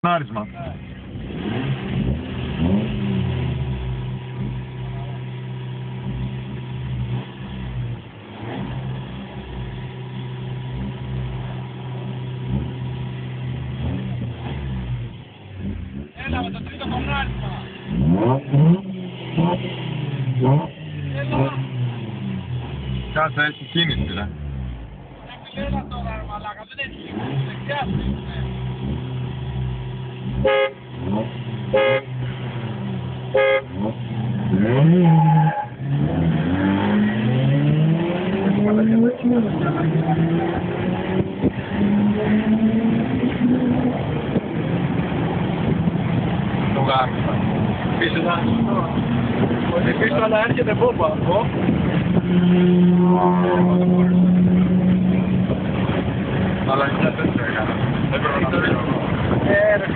Άρισμα. Έλα με το τρίτο κομμάρισμα. Έλα. Κάτσε, έχει κίνηση, ρε. Έλα τώρα ρε μαλάκα, δεν έχει κίνηση, δεξιά σου είναι. Το γάμισα. Πίσω θα είναι πίσω αλλά έρχεται μπόμπα. Αλλά είναι τέτοια έκανα. Δεν πρέπει να φύγω. Ρε,